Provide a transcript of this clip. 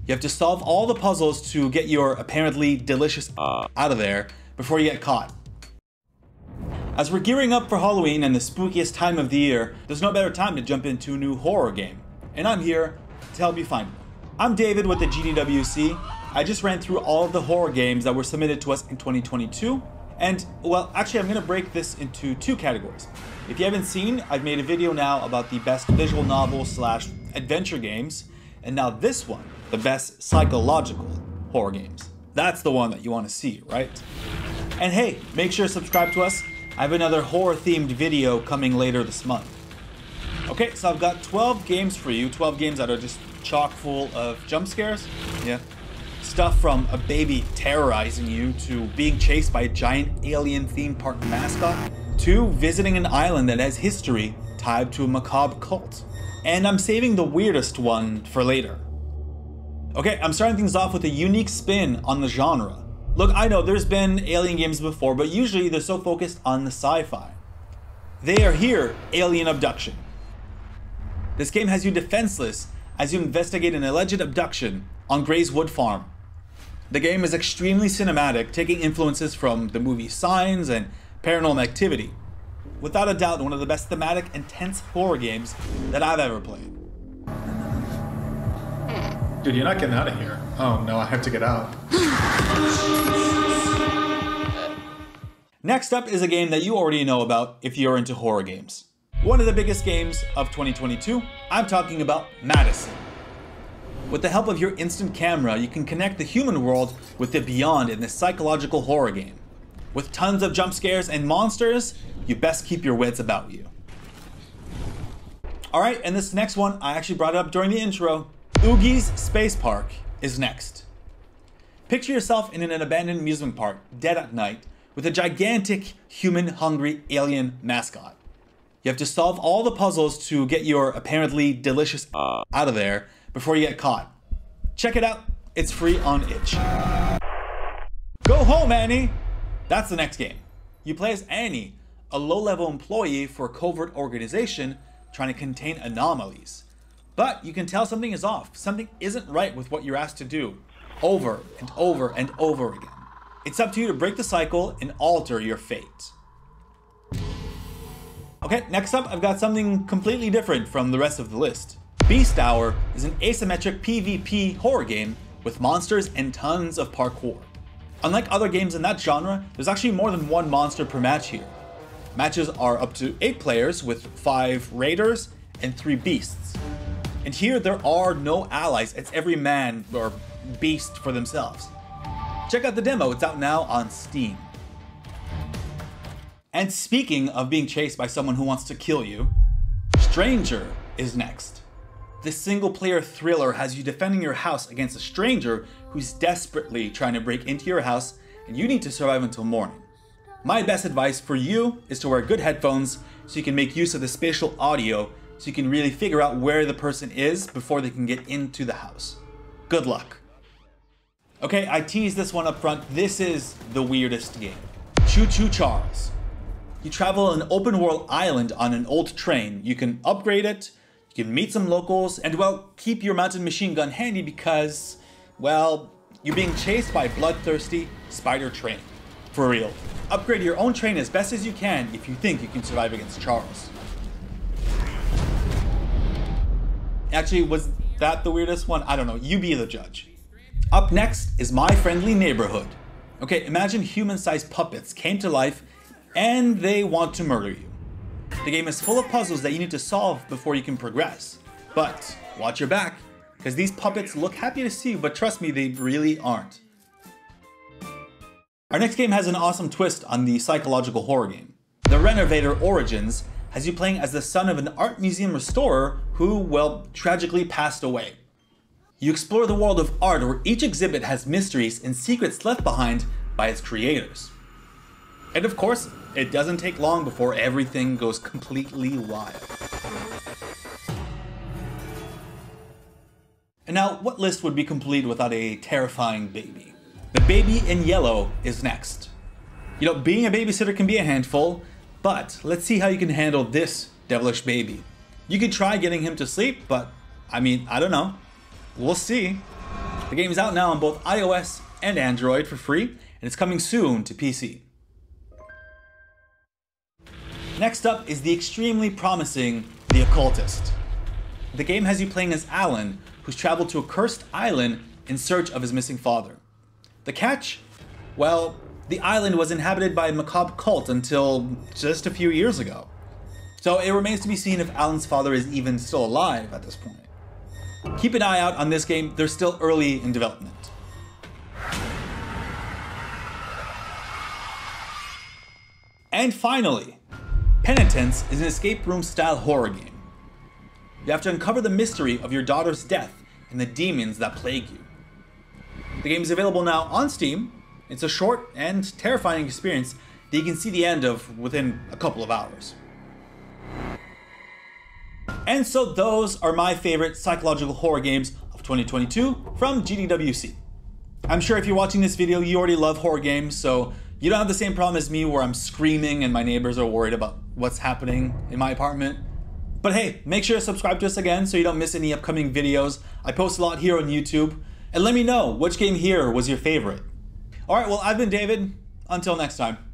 You have to solve all the puzzles to get your apparently delicious out of there before you get caught. As we're gearing up for Halloween and the spookiest time of the year, there's no better time to jump into a new horror game. And I'm here to help you find one. I'm David with the GDWC. I just ran through all of the horror games that were submitted to us in 2022. And, well, actually I'm going to break this into two categories. If you haven't seen, I've made a video now about the best visual novel / adventure games. And now this one, the best psychological horror games. That's the one that you want to see, right? And hey, make sure to subscribe to us. I have another horror themed video coming later this month. Okay, so I've got 12 games for you, 12 games that are just chock full of jump scares. Yeah. Stuff from a baby terrorizing you, to being chased by a giant alien theme park mascot, to visiting an island that has history tied to a macabre cult. And I'm saving the weirdest one for later. Okay, I'm starting things off with a unique spin on the genre. Look, I know there's been alien games before, but usually they're so focused on the sci-fi. They are here, Alien Abduction. This game has you defenseless as you investigate an alleged abduction on Gray's Wood Farm. The game is extremely cinematic, taking influences from the movie Signs and Paranormal Activity. Without a doubt, one of the best thematic and tense horror games that I've ever played. Dude, you're not getting out of here. Oh no, I have to get out. Next up is a game that you already know about if you're into horror games. One of the biggest games of 2022, I'm talking about MADiSON. With the help of your instant camera, you can connect the human world with the beyond in this psychological horror game. With tons of jump scares and monsters, you best keep your wits about you. Alright, and this next one, I actually brought it up during the intro. Oogies Spacepark is next. Picture yourself in an abandoned amusement park, dead at night, with a gigantic, human-hungry alien mascot. You have to solve all the puzzles to get your apparently delicious out of there before you get caught. Check it out, it's free on itch. Go home, Annie! That's the next game. You play as Annie, a low-level employee for a covert organization trying to contain anomalies. But you can tell something is off, something isn't right with what you're asked to do, over and over and over again. It's up to you to break the cycle and alter your fate. Okay, next up I've got something completely different from the rest of the list. Beast Hour is an asymmetric PvP horror game with monsters and tons of parkour. Unlike other games in that genre, there's actually more than one monster per match here. Matches are up to 8 players with 5 raiders and 3 beasts. And here there are no allies, it's every man or beast for themselves. Check out the demo, it's out now on Steam. And speaking of being chased by someone who wants to kill you, Stranger is next. This single player thriller has you defending your house against a stranger who's desperately trying to break into your house, and you need to survive until morning. My best advice for you is to wear good headphones so you can make use of the spatial audio so you can really figure out where the person is before they can get into the house. Good luck. Okay, I teased this one up front. This is the weirdest game. Choo-Choo Charles. You travel an open world island on an old train. You can upgrade it, you can meet some locals, and well, keep your mounted machine gun handy because, well, you're being chased by a bloodthirsty spider train. For real. Upgrade your own train as best as you can if you think you can survive against Charles. Actually, was that the weirdest one? I don't know, you be the judge. Up next is My Friendly Neighborhood. Okay, imagine human-sized puppets came to life and they want to murder you. The game is full of puzzles that you need to solve before you can progress. But watch your back, because these puppets look happy to see you, but trust me, they really aren't. Our next game has an awesome twist on the psychological horror game. The Renovator Origins has you playing as the son of an art museum restorer who, well, tragically passed away. You explore the world of art where each exhibit has mysteries and secrets left behind by its creators. And of course, it doesn't take long before everything goes completely wild. And now, what list would be complete without a terrifying baby? The baby in yellow is next. You know, being a babysitter can be a handful, but let's see how you can handle this devilish baby. You could try getting him to sleep, but I mean, I don't know. We'll see. The game is out now on both iOS and Android for free, and it's coming soon to PC. Next up is the extremely promising The Occultist. The game has you playing as Alan, who's traveled to a cursed island in search of his missing father. The catch? Well, the island was inhabited by a macabre cult until just a few years ago. So it remains to be seen if Alan's father is even still alive at this point. Keep an eye out on this game, they're still early in development. And finally, Penitence is an escape room style horror game. You have to uncover the mystery of your daughter's death and the demons that plague you. The game is available now on Steam. It's a short and terrifying experience that you can see the end of within a couple of hours. And so those are my favorite psychological horror games of 2022 from GDWC. I'm sure if you're watching this video, you already love horror games, so you don't have the same problem as me where I'm screaming and my neighbors are worried about what's happening in my apartment. But hey, make sure to subscribe to us again so you don't miss any upcoming videos. I post a lot here on YouTube. And let me know which game here was your favorite. Alright, well, I've been David. Until next time.